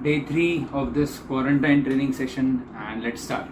day 3 of this quarantine training session, and let's start.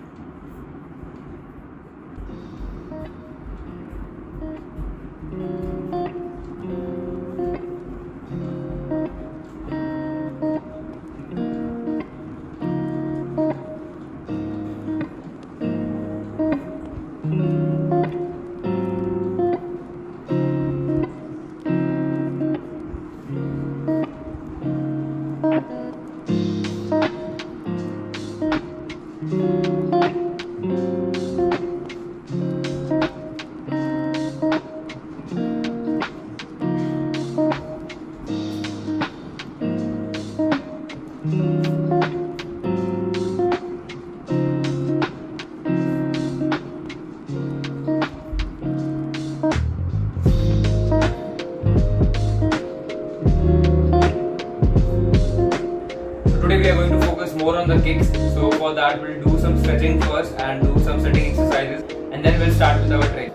Today we are going to focus more on the kicks. So for that we'll do some stretching first and do some sitting exercises, and then we'll start with our train.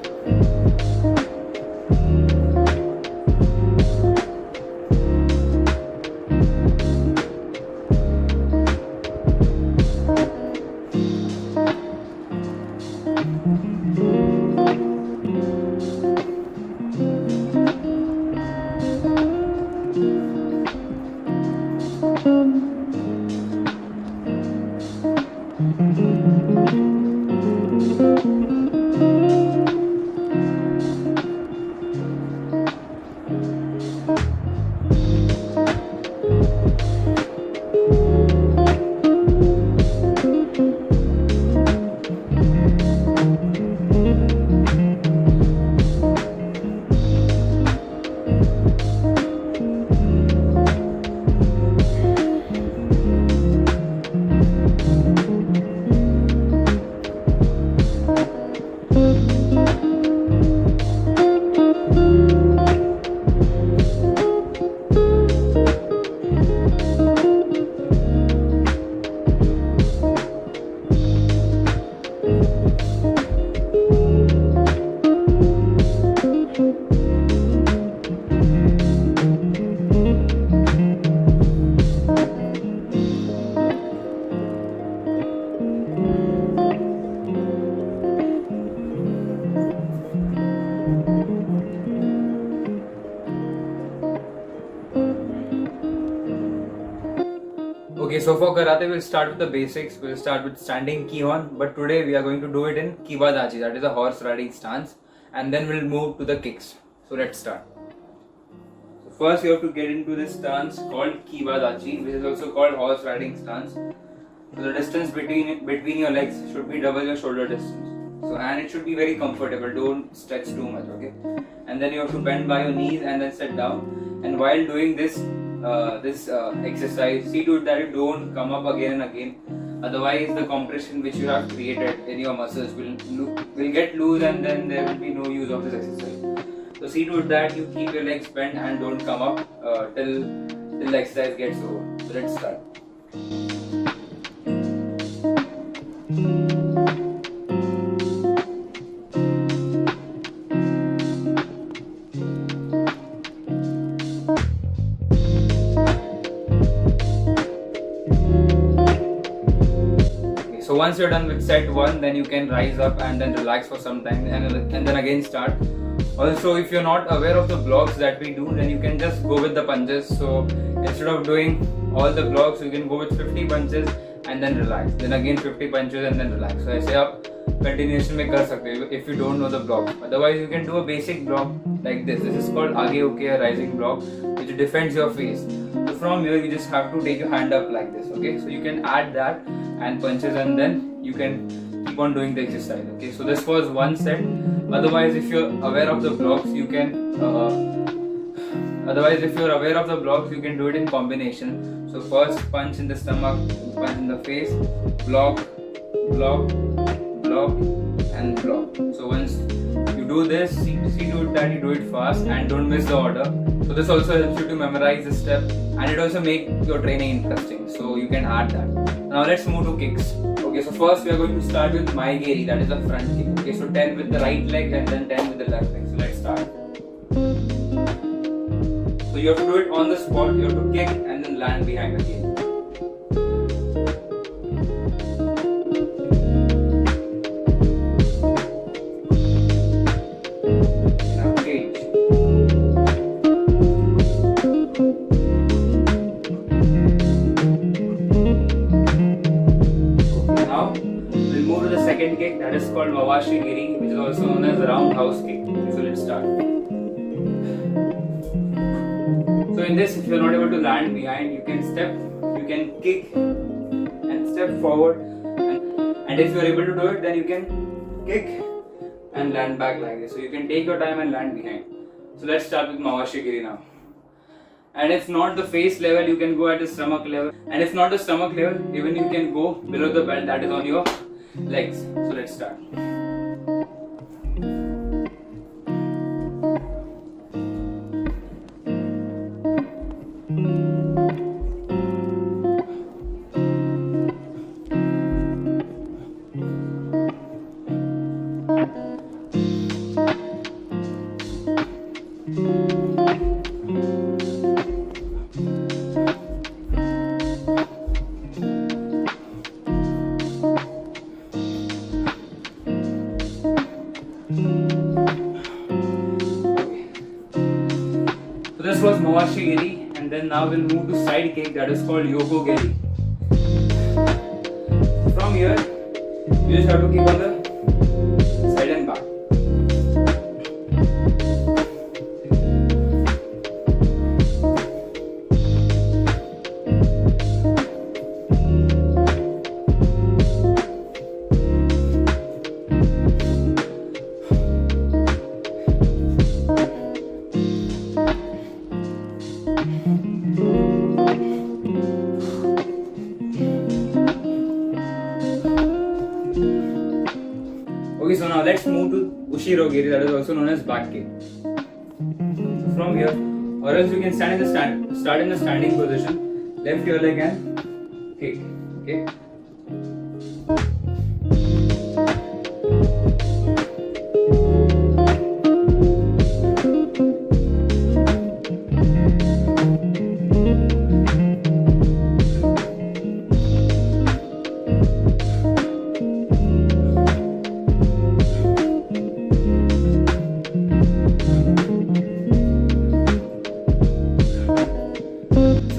Okay, so for karate we'll start with the basics. We'll start with standing ki-on, but today we are going to do it in kiwadachi, that is a horse riding stance, and then we'll move to the kicks. So let's start. So first you have to get into this stance called kiwadachi, which is also called horse riding stance. So the distance between your legs should be double your shoulder distance. So, and it should be very comfortable, don't stretch too much, okay? And then you have to bend by your knees and then sit down. And while doing this exercise, see to it that you don't come up again and again. Otherwise, the compression which you have created in your muscles will get loose, and then there will be no use of this exercise. So see to it that you keep your legs bent and don't come up till the exercise gets over. So let's start. So once you're done with set 1, then you can rise up and then relax for some time, and then again start. Also, if you're not aware of the blocks that we do, then you can just go with the punches. So instead of doing all the blocks, you can go with 50 punches and then relax. Then again 50 punches and then relax. So ऐसे आप continuation में कर सकते हो if you don't know the block. Otherwise, you can do a basic block like this. This is called आगे होके a rising block, which defends your face. So from here, you just have to take your hand up like this. Okay, so you can add that and punches, and then you can keep on doing the exercise. Okay, so this was one set. Otherwise, if you're aware of the blocks, you can do it in combination. So first punch in the stomach, punch in the face, block, block, block, and block. So once you do this, see to it that you do it fast and don't miss the order. So this also helps you to memorize the step, and it also makes your training interesting. So you can add that. Now let's move to kicks. Okay, so first we are going to start with Maigeri, that is the front kick. Okay, so 10 with the right leg and then 10 with the left leg. So let's start. So you have to do it on the spot. You have to kick and then land behind again. let's start. So in this, if you're not able to land behind, you can step, you can kick and step forward, and if you're able to do it, then you can kick and land back like this. So you can take your time and land behind. So let's start with Mawashigiri now. And if not the face level, you can go at the stomach level. And if not the stomach level, even you can go below the belt, that is on your legs. So let's start. This was Mawashigiri, and then now we'll move to side kick, that is called Yokogiri. From here, you just have to keep on the side and back. Okay, so now let's move to Ushirogiri, that is also known as back kick. So from here, or else you can start in the standing position, left your leg and kick. Okay.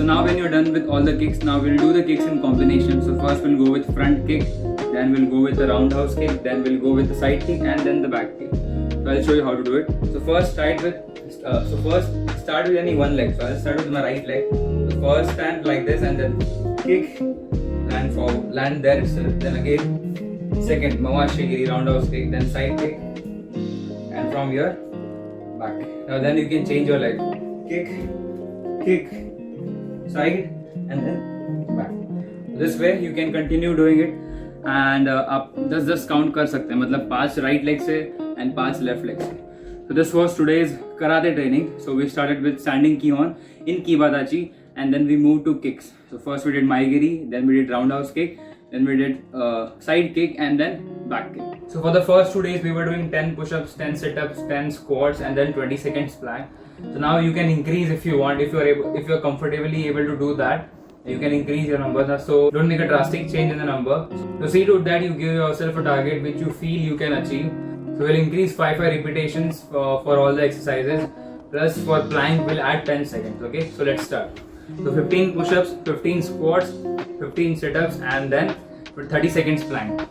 Now when you're done with all the kicks, now we'll do the kicks in combination. So first we'll go with front kick, then we'll go with the roundhouse kick, then we'll go with the side kick, and then the back kick. So I'll show you how to do it. So first start with any one leg. So I'll start with my right leg. So first stand like this and then kick, land forward, land there itself. Then again second Mawashigiri roundhouse kick, then side kick, and from here back. Now then you can change your leg. Kick, side, and then back. This way you can continue doing it, and आप 10-10 count कर सकते हैं, मतलब 5 right leg से and 5 left leg से. So this was today's karate training. So we started with standing ki-on in Kibadachi, and then we moved to kicks. So first we did Maigiri, then we did roundhouse kick, then we did side kick, and then back kick. So for the first 2 days we were doing 10 push-ups, 10 sit-ups, 10 squats, and then 20 seconds plank. So now you can increase if you want, if you're comfortably able to do that, you can increase your numbers. So don't make a drastic change in the number. So see to that you give yourself a target which you feel you can achieve. So we'll increase 5 repetitions for all the exercises. Plus for plank we'll add 10 seconds. Okay, so let's start. So 15 push-ups, 15 squats, 15 sit-ups, and then 30 seconds plank.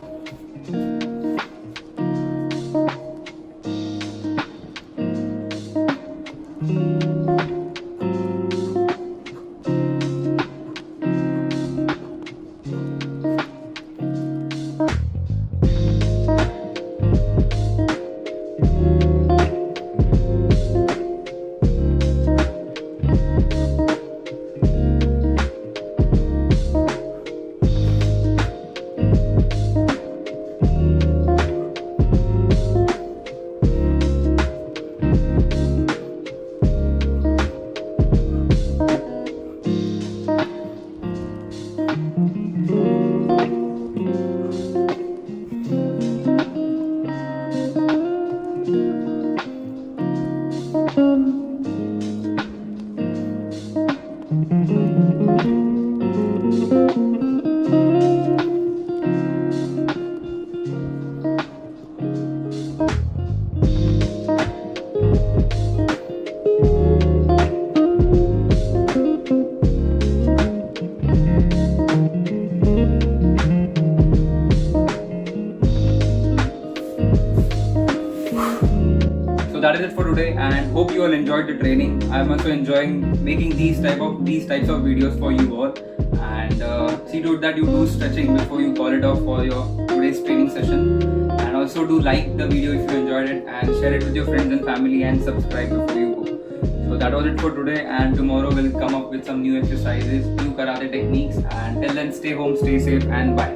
for today, and hope you all enjoyed the training. I'm also enjoying making these types of videos for you all. And see to it that you do stretching before you call it off for your today's training session. And also do like the video if you enjoyed it, and share it with your friends and family, and subscribe before you go. So that was it for today, and tomorrow we'll come up with some new exercises, new karate techniques, and till then stay home, stay safe, and bye.